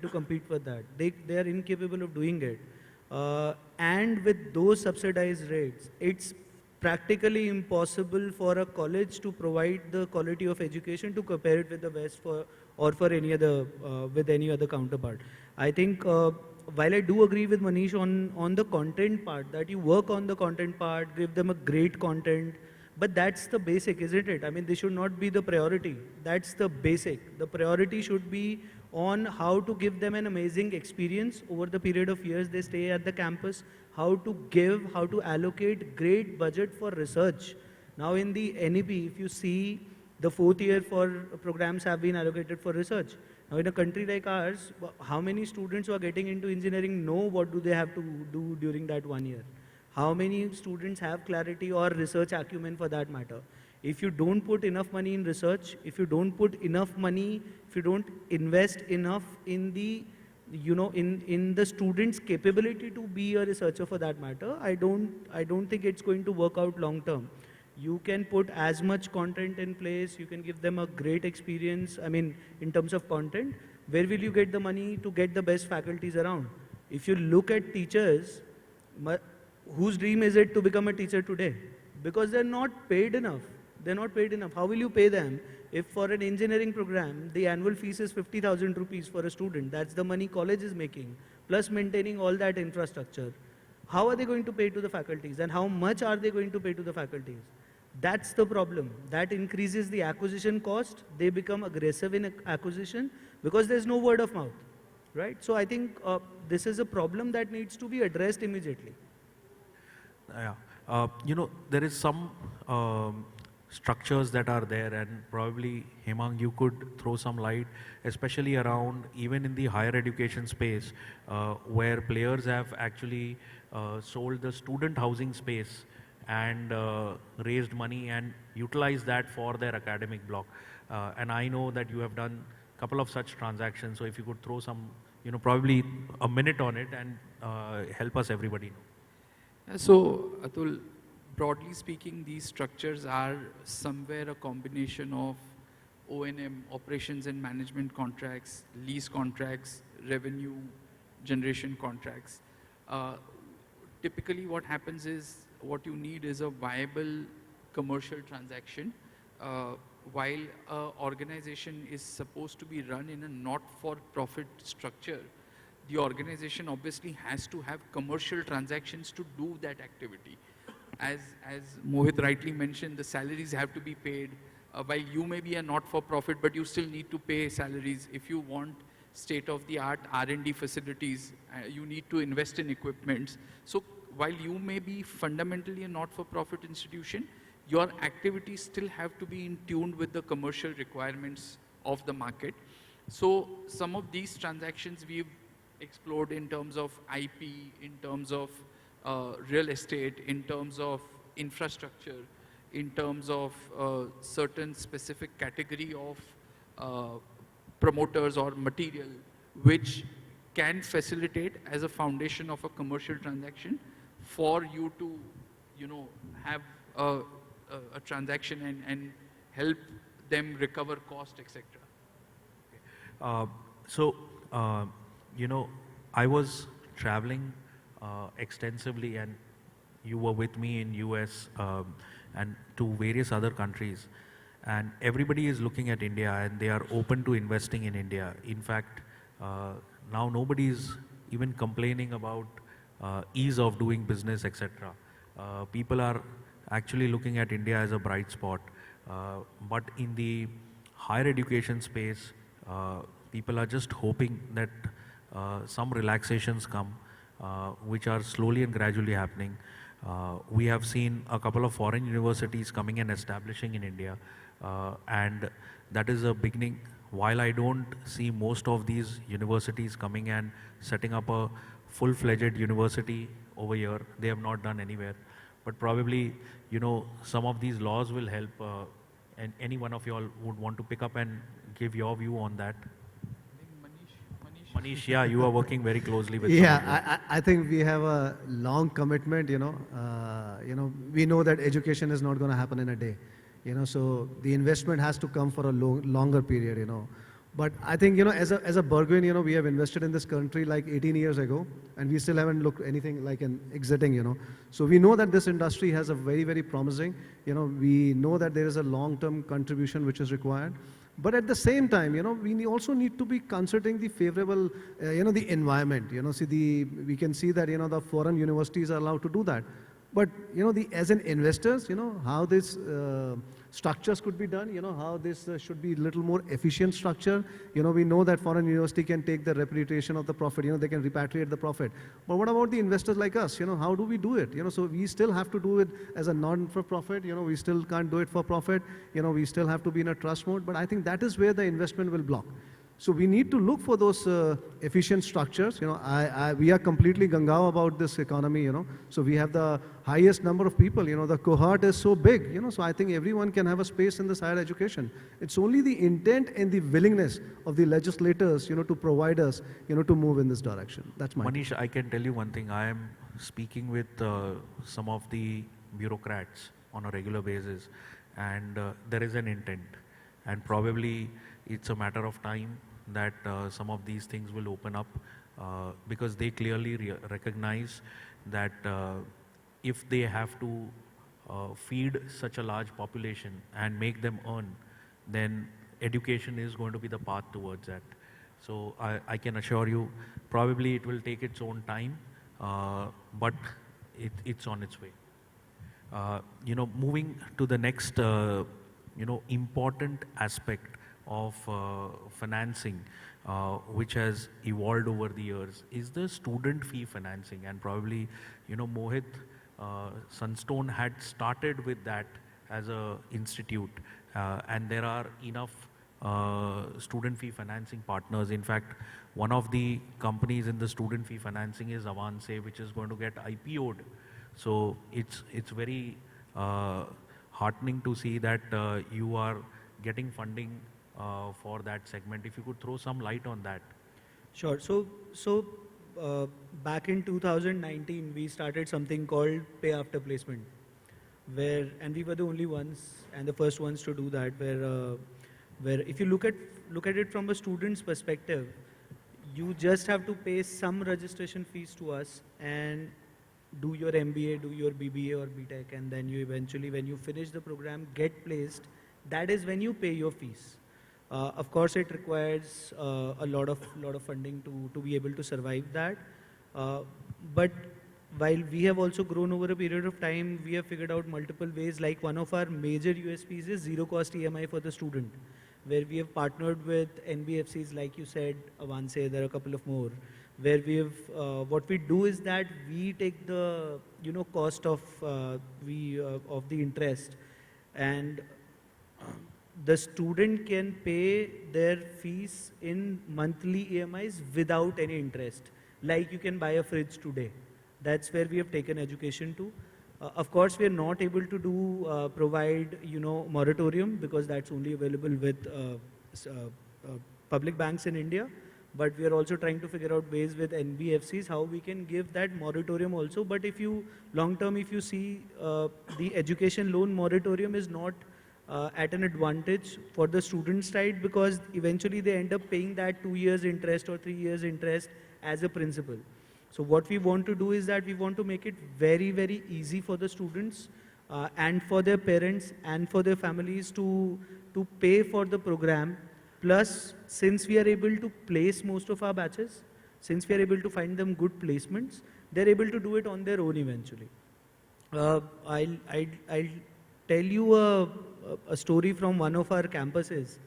to compete for that. They are incapable of doing it. And with those subsidized rates, it's practically impossible for a college to provide the quality of education to compare it with the West or for any other with any other counterpart. I think while I do agree with Manish on the content part, that you work on the content part, give them a great content, but that's the basic, isn't it? I mean, this should not be the priority. That's the basic. The priority should be on how to give them an amazing experience over the period of years they stay at the campus, how to allocate great budget for research. Now in the NEP, if you see, the 4th year for programs have been allocated for research. Now in a country like ours, how many students who are getting into engineering know what do they have to do during that 1 year? How many students have clarity or research acumen for that matter? If you don't put enough money in research, if you don't put enough money, if you don't invest enough in the, in the student's capability to be a researcher for that matter, I don't think it's going to work out long term. You can put as much content in place, you can give them a great experience, I mean, in terms of content. Where will you get the money to get the best faculties around? If you look at teachers, whose dream is it to become a teacher today? Because they're not paid enough. They're not paid enough. How will you pay them if for an engineering program, the annual fees is 50,000 rupees for a student? That's the money college is making, plus maintaining all that infrastructure. How are they going to pay to the faculties, and how much are they going to pay to the faculties? That's the problem. That increases the acquisition cost. They become aggressive in acquisition because there's no word of mouth, right? So I think this is a problem that needs to be addressed immediately. Yeah, there is some structures that are there, and probably Hemang, you could throw some light, especially around even in the higher education space, where players have actually sold the student housing space and raised money and utilized that for their academic block. And I know that you have done a couple of such transactions, so if you could throw some, probably a minute on it and help us everybody know. So, Atul, broadly speaking, these structures are somewhere a combination of O&M, operations and management contracts, lease contracts, revenue generation contracts. Typically what happens is, what you need is a viable commercial transaction. While an organization is supposed to be run in a not-for-profit structure, the organization obviously has to have commercial transactions to do that activity. As Mohit rightly mentioned, the salaries have to be paid. While you may be a not-for-profit, but you still need to pay salaries. If you want state-of-the-art R&D facilities, you need to invest in equipments. So while you may be fundamentally a not-for-profit institution, your activities still have to be in tune with the commercial requirements of the market. So some of these transactions we've explored in terms of IP, in terms of real estate, in terms of infrastructure, in terms of certain specific category of promoters or material, which can facilitate as a foundation of a commercial transaction for you to, have a transaction and help them recover cost, etc. So, I was traveling extensively, and you were with me in US and to various other countries, and everybody is looking at India and they are open to investing in India. In fact, now nobody is even complaining about ease of doing business, etc. People are actually looking at India as a bright spot. But in the higher education space, people are just hoping that some relaxations come, which are slowly and gradually happening. We have seen a couple of foreign universities coming and establishing in India, and that is a beginning. While I don't see most of these universities coming and setting up a full-fledged university over here, they have not done anywhere. But probably, some of these laws will help, and any one of you all would want to pick up and give your view on that. Manish, yeah, you are working very closely with. Yeah, I think we have a long commitment. We know that education is not going to happen in a day. So the investment has to come for a longer period. But I think, as a Burgoyne, we have invested in this country like 18 years ago, and we still haven't looked anything like an exiting. So we know that this industry has a very, very promising, we know that there is a long-term contribution which is required. But at the same time, we also need to be considering the favorable, the environment. We can see that, the foreign universities are allowed to do that. But, as an investors, how this structures could be done, how this should be little more efficient structure. We know that foreign university can take the repatriation of the profit, they can repatriate the profit. But what about the investors like us? How do we do it? So we still have to do it as a non-for-profit, we still can't do it for profit, we still have to be in a trust mode. But I think that is where the investment will block. So we need to look for those efficient structures. We are completely gangao about this economy. So we have the highest number of people. The cohort is so big. So I think everyone can have a space in this higher education. It's only the intent and the willingness of the legislators, to provide us, to move in this direction. That's my. Manish, I can tell you one thing. I am speaking with some of the bureaucrats on a regular basis, and there is an intent, and probably it's a matter of time that some of these things will open up because they clearly recognize that if they have to feed such a large population and make them earn, then education is going to be the path towards that. So I can assure you, probably it will take its own time, but it's on its way. Moving to the next, important aspect of financing, which has evolved over the years, is the student fee financing. And probably, Mohit, Sunstone had started with that as a institute, and there are enough student fee financing partners. In fact, one of the companies in the student fee financing is Avance, which is going to get IPO'd. So it's very heartening to see that you are getting funding for that segment. If you could throw some light on that. Sure. So back in 2019, we started something called Pay After Placement, and we were the only ones and the first ones to do that. Where if you look at it from a student's perspective, you just have to pay some registration fees to us and do your MBA, do your BBA or BTech, and then you eventually, when you finish the program, get placed. That is when you pay your fees. Of course, it requires a lot of funding to be able to survive that. But while we have also grown over a period of time, we have figured out multiple ways. Like one of our major USPs is zero cost EMI for the student, where we have partnered with NBFCs, like you said, Avance. There are a couple of more. Where we have, what we do is that we take the cost of the interest, and the student can pay their fees in monthly EMIs without any interest. Like you can buy a fridge today. That's where we have taken education to. Of course, we are not able to do provide moratorium, because that's only available with public banks in India. But we are also trying to figure out ways with NBFCs how we can give that moratorium also. But if you long term, if you see the education loan moratorium is not at an advantage for the student side, because eventually they end up paying that 2 years interest or 3 years interest as a principal. So what we want to do is that we want to make it very, very easy for the students and for their parents and for their families to pay for the program. Plus, since we are able to place most of our batches, since we are able to find them good placements, they're able to do it on their own eventually. I'll tell you a story from one of our campuses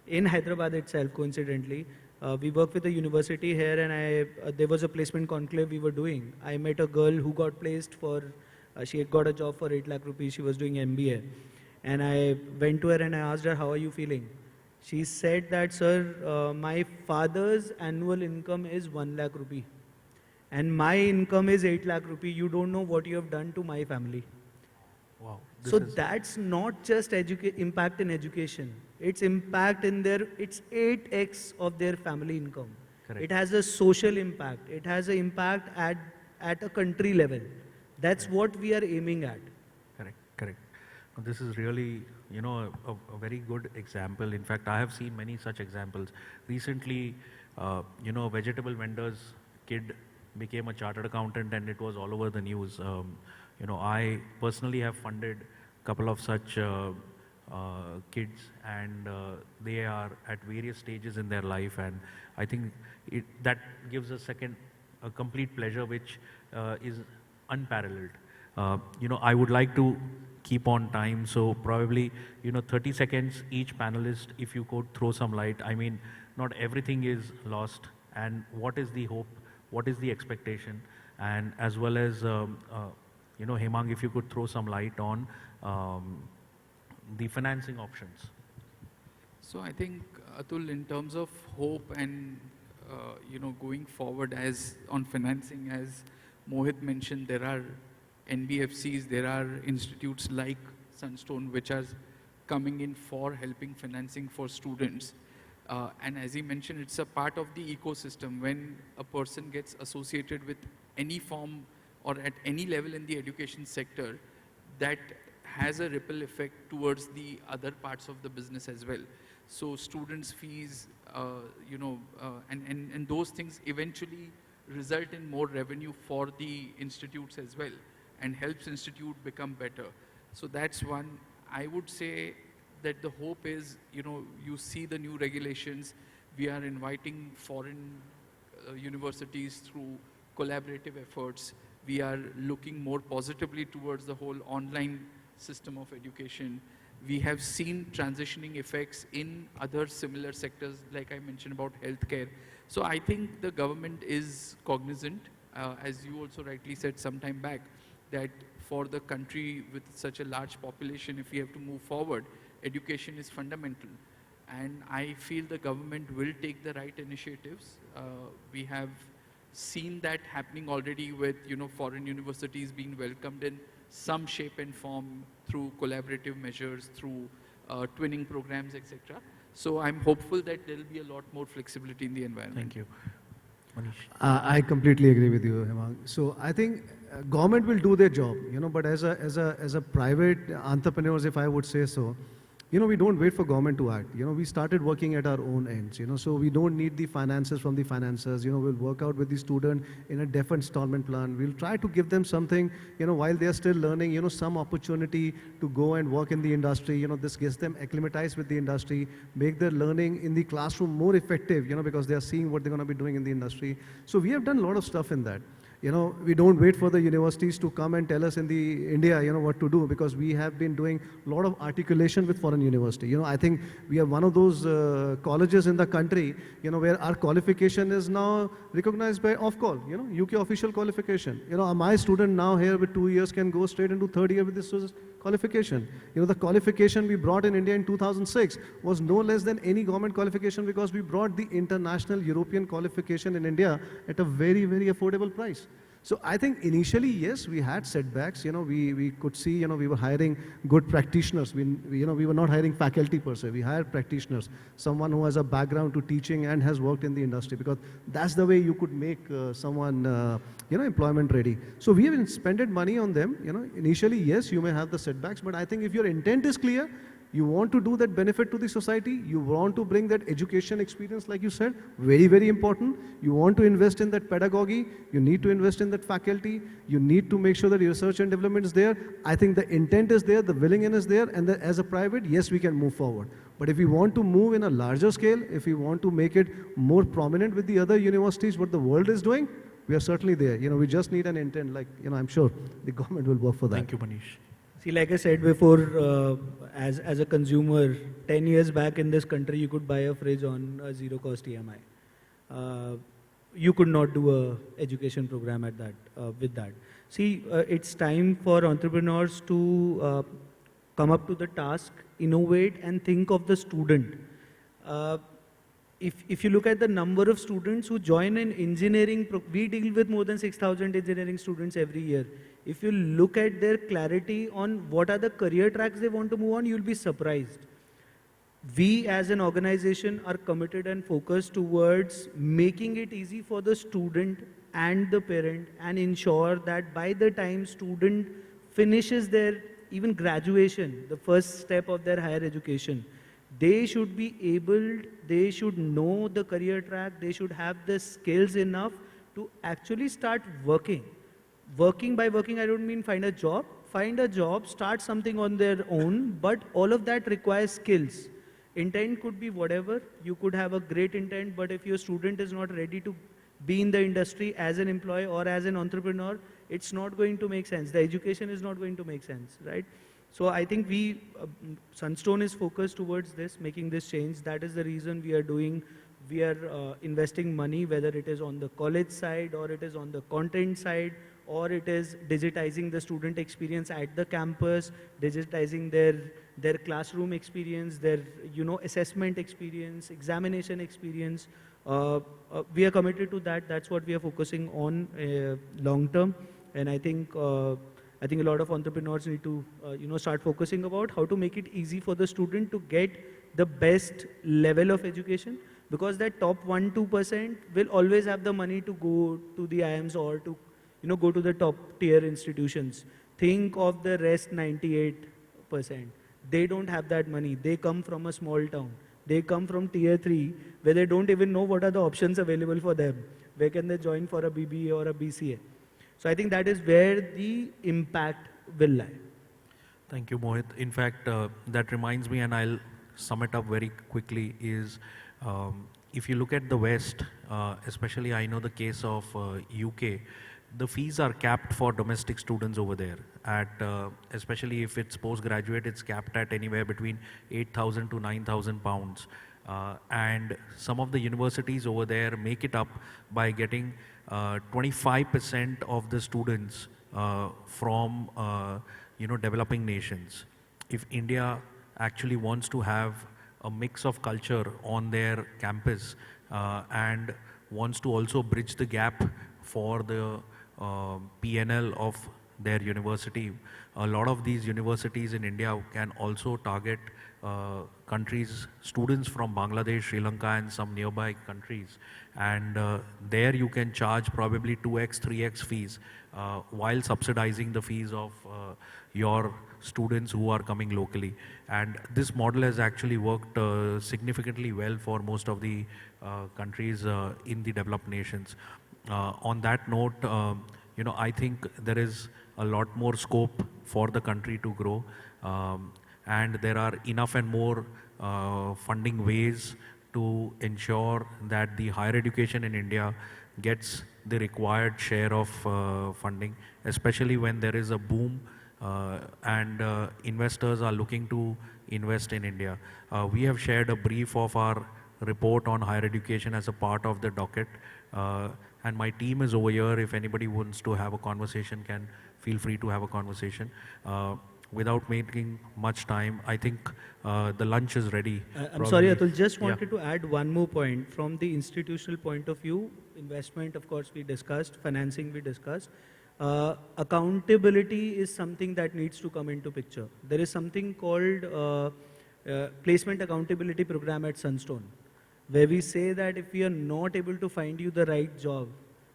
in Hyderabad itself, coincidentally. We work with a university here, and there was a placement conclave we were doing. I met a girl who got placed for, she had got a job for 8 lakh rupees. She was doing MBA. And I went to her and I asked her, how are you feeling? She said that, sir, my father's annual income is 1 lakh rupee. And my income is 8 lakh rupee. You don't know what you have done to my family. Wow. So that's not just impact in education. It's impact in it's 8x of their family income. Correct. It has a social impact. It has an impact at a country level. That's what we are aiming at. Correct. This is really, a very good example. In fact, I have seen many such examples. Recently, vegetable vendor's kid became a chartered accountant, and it was all over the news. I personally have funded a couple of such kids, and they are at various stages in their life, and I think that gives a complete pleasure, which is unparalleled. I would like to keep on time, so probably 30 seconds each panelist, if you could throw some light. I mean, not everything is lost, and what is the hope, what is the expectation, and as well as Hemang, if you could throw some light on the financing options. So I think, Atul, in terms of hope and going forward as on financing, as Mohit mentioned, there are NBFCs, there are institutes like Sunstone which are coming in for helping financing for students. And as he mentioned, it's a part of the ecosystem. When a person gets associated with any form or at any level in the education sector, that has a ripple effect towards the other parts of the business as well. So students' fees, and those things eventually result in more revenue for the institutes as well, and helps institute become better. So that's one. I would say that the hope is, you see the new regulations. We are inviting foreign universities through collaborative efforts. We are looking more positively towards the whole online system of education. We have seen transitioning effects in other similar sectors, like I mentioned about healthcare. So I think the government is cognizant, as you also rightly said some time back, that for the country with such a large population, if we have to move forward, education is fundamental. And I feel the government will take the right initiatives. We have seen that happening already with foreign universities being welcomed in some shape and form through collaborative measures, through twinning programs, etc. So I'm hopeful that there will be a lot more flexibility in the environment. Thank you. Manish. I completely agree with you, Hemang. So I think government will do their job, but as a private entrepreneurs, if I would say so, we don't wait for government to act. We started working at our own ends, so we don't need the finances from the financiers. We'll work out with the student in a definite installment plan. We'll try to give them something, while they're still learning, some opportunity to go and work in the industry. This gets them acclimatized with the industry, make their learning in the classroom more effective, because they are seeing what they're going to be doing in the industry. So we have done a lot of stuff in that. We don't wait for the universities to come and tell us in the India, what to do, because we have been doing a lot of articulation with foreign university. I think we are one of those colleges in the country, where our qualification is now recognized by OFCOL, UK official qualification. My student now here with 2 years can go straight into third year with this qualification. The qualification we brought in India in 2006 was no less than any government qualification, because we brought the international European qualification in India at a very, very affordable price. So I think initially, yes, we had setbacks. We could see, we were hiring good practitioners. We were not hiring faculty per se. We hired practitioners, someone who has a background to teaching and has worked in the industry, because that's the way you could make someone, employment ready. So we have expended money on them. Initially, yes, you may have the setbacks, but I think if your intent is clear, you want to do that benefit to the society, you want to bring that education experience, like you said, very, very important. You want to invest in that pedagogy, you need to invest in that faculty, you need to make sure that research and development is there. I think the intent is there, the willingness is there, and as a private, yes, we can move forward. But if we want to move in a larger scale, if we want to make it more prominent with the other universities, what the world is doing, we are certainly there. We just need an intent, like, I'm sure the government will work for that. Thank you, Manish. See, like I said before, as a consumer, 10 years back in this country, you could buy a fridge on a zero-cost EMI. You could not do a education program at that with that. See, it's time for entrepreneurs to come up to the task, innovate, and think of the student. If you look at the number of students who join in engineering, we deal with more than 6,000 engineering students every year. If you look at their clarity on what are the career tracks they want to move on, you'll be surprised. We as an organization are committed and focused towards making it easy for the student and the parent, and ensure that by the time student finishes their even graduation, the first step of their higher education, they should be able, they should know the career track, they should have the skills enough to actually start working. Working, by working, I don't mean find a job, start something on their own, but all of that requires skills. Intent could be whatever, you could have a great intent, but if your student is not ready to be in the industry as an employee or as an entrepreneur, it's not going to make sense. The education is not going to make sense, right? So I think Sunstone is focused towards this, making this change. That is the reason we are investing money, whether it is on the college side or it is on the content side, or it is digitizing the student experience at the campus, digitizing their classroom experience, their assessment experience, examination experience. We are committed to that. That's what we are focusing on long term. And I think a lot of entrepreneurs need to start focusing about how to make it easy for the student to get the best level of education, because that top 1-2% will always have the money to go to the IIMs or to go to the top tier institutions. Think of the rest 98%. They don't have that money. They come from a small town. They come from tier 3, where they don't even know what are the options available for them. Where can they join for a BBA or a BCA? So I think that is where the impact will lie. Thank you, Mohit. In fact, that reminds me, and I'll sum it up very quickly, is if you look at the West, especially I know the case of UK, the fees are capped for domestic students over there. Especially if it's postgraduate, it's capped at anywhere between 8,000 to 9,000 pounds. And some of the universities over there make it up by getting 25% of the students from developing nations. If India actually wants to have a mix of culture on their campus and wants to also bridge the gap for the PNL of their university, a lot of these universities in India can also target students from Bangladesh, Sri Lanka and some nearby countries. And there you can charge probably 2x, 3x fees while subsidizing the fees of your students who are coming locally. And this model has actually worked significantly well for most of the countries in the developed nations. On that note, I think there is a lot more scope for the country to grow, and there are enough and more funding ways to ensure that the higher education in India gets the required share of funding, especially when there is a boom and investors are looking to invest in India. We have shared a brief of our report on higher education as a part of the docket. And my team is over here. If anybody wants to have a conversation, can feel free to have a conversation. Without making much time, I think the lunch is ready. I'm sorry, Atul, just wanted to add one more point. From the institutional point of view, investment, of course, we discussed, financing we discussed. Accountability is something that needs to come into picture. There is something called placement accountability program at Sunstone, where we say that if we are not able to find you the right job,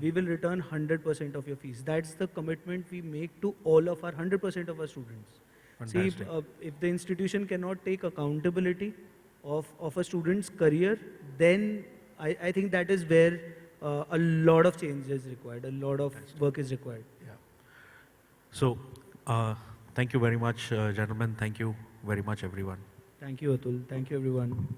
we will return 100% of your fees. That's the commitment we make to all of our 100% of our students. Fantastic. See, if the institution cannot take accountability of a student's career, then I think that is where a lot of change is required, a lot of work is required. Yeah. So, thank you very much, gentlemen. Thank you very much, everyone. Thank you, Atul. Thank you, everyone.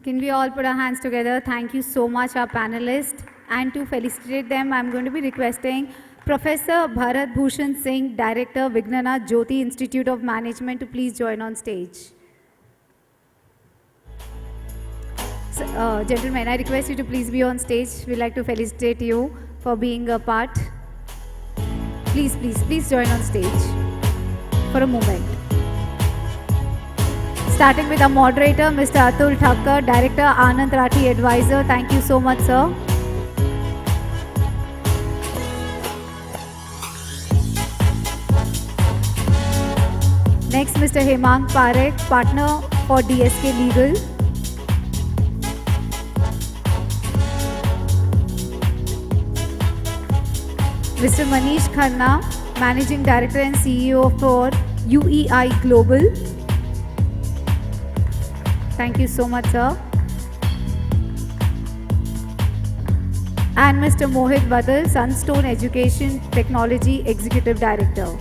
Can we all put our hands together? Thank you so much, our panelists. And to felicitate them, I'm going to be requesting Professor Bharat Bhushan Singh, Director, Vignana Jyoti Institute of Management, to please join on stage. So, gentlemen, I request you to please be on stage. We'd like to felicitate you for being a part. Please, please, please join on stage for a moment. Starting with our moderator, Mr. Atul Thakkar, Director, Anand Rathi Advisor. Thank you so much, sir. Next, Mr. Hemang Parekh, Partner for DSK Legal. Mr. Manish Khanna, Managing Director and CEO for UEI Global. Thank you so much, sir. And Mr. Mohit Wattal, Sunstone Education Technology Executive Director.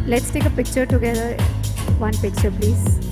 Let's take a picture together. One picture, please.